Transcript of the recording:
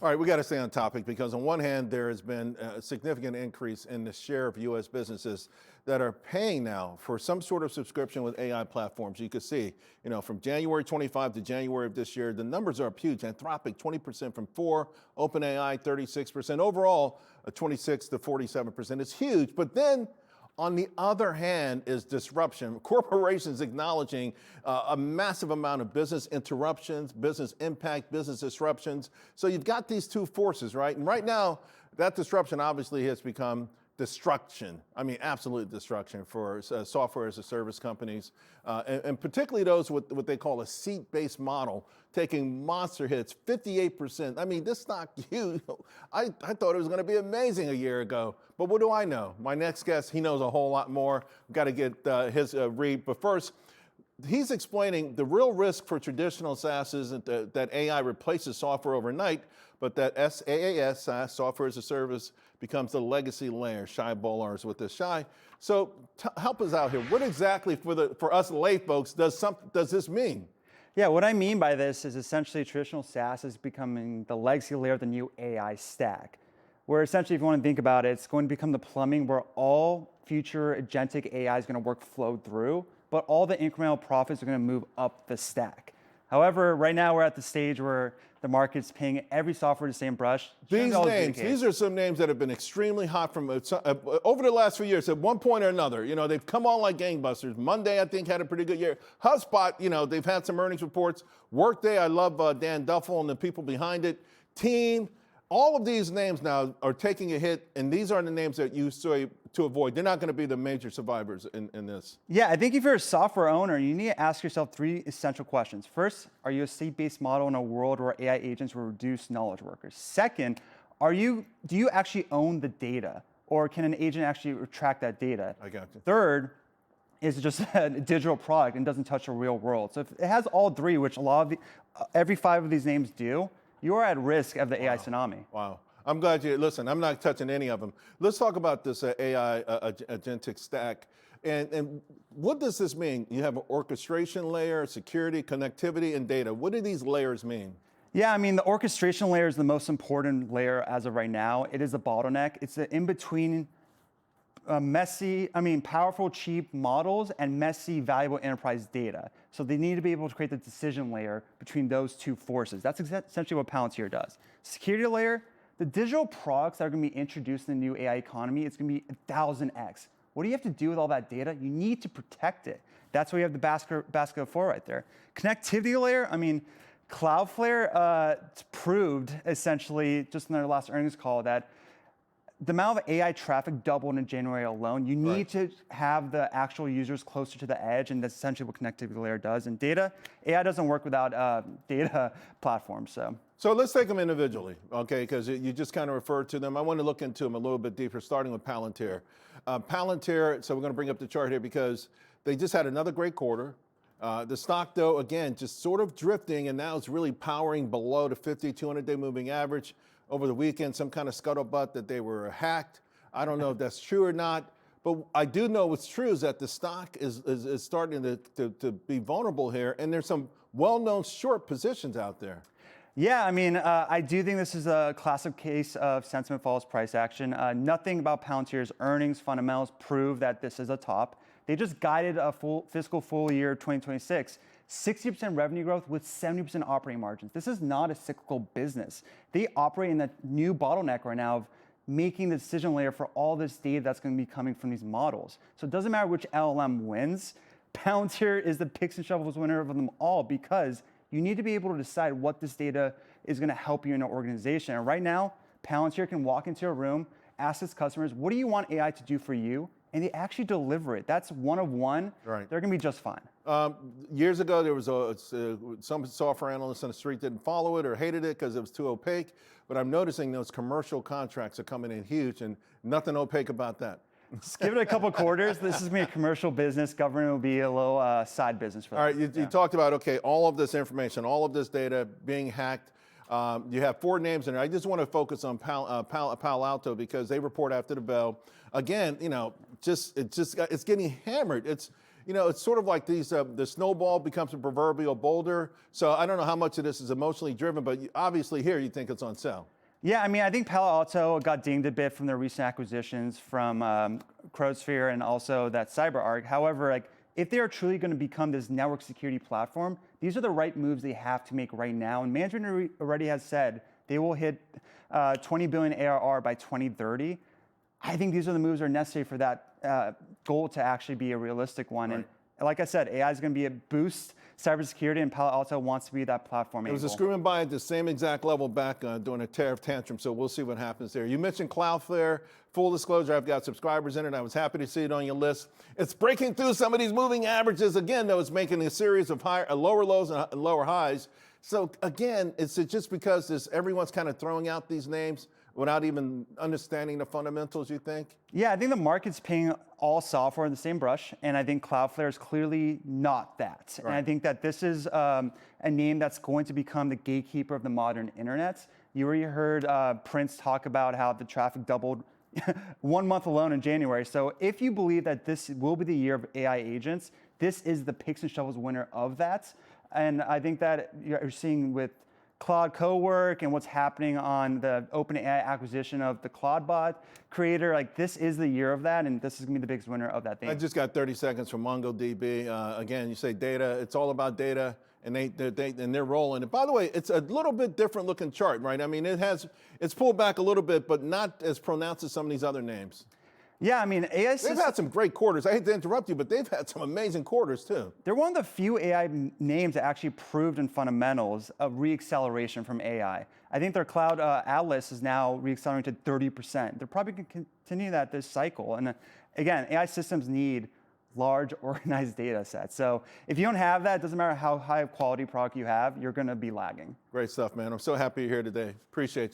All right, we got to stay on topic because on one hand, there has been a significant increase in the share of U.S. businesses that are paying now for some sort of subscription with AI platforms. You can see, from January 25 to January of this year, the numbers are huge. Anthropic, 20% from 4, OpenAI, 36%. Overall, 26 to 47%. It's huge, but then on the other hand is disruption. Corporations acknowledging a massive amount of business interruptions, business impact, business disruptions. So you've got these two forces, right? And right now, that disruption obviously has become destruction. I mean, absolute destruction for software as a service companies, and particularly those with what they call a seat-based model, taking monster hits, 58%. I mean, this stock, I thought it was going to be amazing a year ago, but what do I know? My next guest, he knows a whole lot more. Got to get his read, but first, he's explaining the real risk for traditional SaaS isn't that AI replaces software overnight, but that SaaS, SaaS, software as a service, becomes the legacy layer. Shay Boloor is with us. Shay, so help us out here. What exactly for us lay folks does this mean? Yeah, what I mean by this is essentially traditional SaaS is becoming the legacy layer of the new AI stack, where essentially, if you want to think about it, it's going to become the plumbing where all future agentic AI is going to workflow through, but all the incremental profits are going to move up the stack. However, right now we're at the stage where the market's paying every software the same brush. These are some names that have been extremely hot from over the last few years at one point or another. They've come on like gangbusters. Monday, I think, had a pretty good year. HubSpot, they've had some earnings reports. Workday, I love Dan Duffel and the people behind it. Team, all of these names now are taking a hit, and these are the names that you say to avoid. They're not going to be the major survivors in this. Yeah, I think if you're a software owner, you need to ask yourself 3 essential questions. First, are you a seat-based model in a world where AI agents will reduce knowledge workers? Second, do you actually own the data, or can an agent actually track that data? I got you. Third, is it just a digital product and doesn't touch the real world? So if it has all 3, which every 5 of these names do, you are at risk of the AI tsunami. Wow. I'm glad listen, I'm not touching any of them. Let's talk about this AI agentic stack. And what does this mean? You have an orchestration layer, security, connectivity, and data. What do these layers mean? Yeah, I mean, the orchestration layer is the most important layer as of right now. It is a bottleneck. It's the in-between powerful, cheap models and messy, valuable enterprise data. So they need to be able to create the decision layer between those 2 forces. That's essentially what Palantir does. Security layer, the digital products that are going to be introduced in the new AI economy, it's going to be 1,000x. What do you have to do with all that data? You need to protect it. That's why you have the basket of 4 right there. Connectivity layer, Cloudflare proved essentially just in their last earnings call that the amount of AI traffic doubled in January alone. You need to have the actual users closer to the edge, and that's essentially what connectivity layer does. And data, AI doesn't work without data platforms. So let's take them individually, okay? Because you just kind of referred to them. I want to look into them a little bit deeper, starting with Palantir. Palantir, so we're going to bring up the chart here because they just had another great quarter. The stock, though, again, just sort of drifting, and now it's really powering below the 50, 200-day moving average. Over the weekend, some kind of scuttlebutt that they were hacked. I don't know if that's true or not, but I do know what's true is that the stock is starting to be vulnerable here, and there's some well-known short positions out there. Yeah, I do think this is a classic case of sentiment follows price action. Nothing about Palantir's earnings fundamentals prove that this is a top. They just guided a fiscal full year 2026. 60% revenue growth with 70% operating margins. This is not a cyclical business. They operate in that new bottleneck right now of making the decision layer for all this data that's going to be coming from these models. So it doesn't matter which LLM wins. Palantir is the picks and shovels winner of them all because you need to be able to decide what this data is going to help you in an organization. And right now, Palantir can walk into a room, ask its customers, what do you want AI to do for you? And they actually deliver it. That's one of one. Right. They're going to be just fine. Years ago, there was some software analysts on the street didn't follow it or hated it because it was too opaque. But I'm noticing those commercial contracts are coming in huge, and nothing opaque about that. Just give it a couple quarters. This is me a commercial business. Government will be a little side business for them. All right, you talked about, okay, all of this information, all of this data being hacked. You have 4 names in there. I just want to focus on Palo Alto because they report after the bell. Again, it's getting hammered. you know, it's sort of like these, the snowball becomes a proverbial boulder. So I don't know how much of this is emotionally driven, but obviously here you think it's on sale. Yeah, I mean, I think Palo Alto got dinged a bit from their recent acquisitions from Cloudflare and also that CyberArk. However, like, if they are truly going to become this network security platform, these are the right moves they have to make right now. And management already has said they will hit 20 billion ARR by 2030. I think these are the moves that are necessary for that goal to actually be a realistic one. Right. And like I said, AI is going to be a boost cybersecurity, and Palo Alto wants to be that platform. It was a screwing by at the same exact level back during a tariff tantrum, so we'll see what happens there. You mentioned Cloudflare. Full disclosure, I've got subscribers in it. I was happy to see it on your list. It's breaking through some of these moving averages. Again, though, it's making a series of lower lows and lower highs. So again, is it just because everyone's kind of throwing out these names without even understanding the fundamentals, you think? Yeah, I think the market's painting all software in the same brush, and I think Cloudflare is clearly not that. Right. And I think that this is a name that's going to become the gatekeeper of the modern internet. You already heard Prince talk about how the traffic doubled 1 month alone in January. So if you believe that this will be the year of AI agents, this is the picks and shovels winner of that. And I think that you're seeing with Claude Cowork and what's happening on the OpenAI acquisition of the Claudebot creator, like, this is the year of that, and this is gonna be the biggest winner of that thing. I just got 30 seconds from MongoDB. Again, you say data, it's all about data, and they're rolling. And by the way, it's a little bit different looking chart, right? I mean, it's pulled back a little bit, but not as pronounced as some of these other names. Yeah, I mean, AI They've had some great quarters. I hate to interrupt you, but they've had some amazing quarters too. they're one of the few AI names that actually proved in fundamentals a reacceleration from AI. I think their cloud Atlas is now reaccelerating to 30%. They're probably going to continue that this cycle. And again, AI systems need large, organized data sets. So if you don't have that, it doesn't matter how high of quality product you have, you're going to be lagging. Great stuff, man. I'm so happy you're here today. Appreciate you.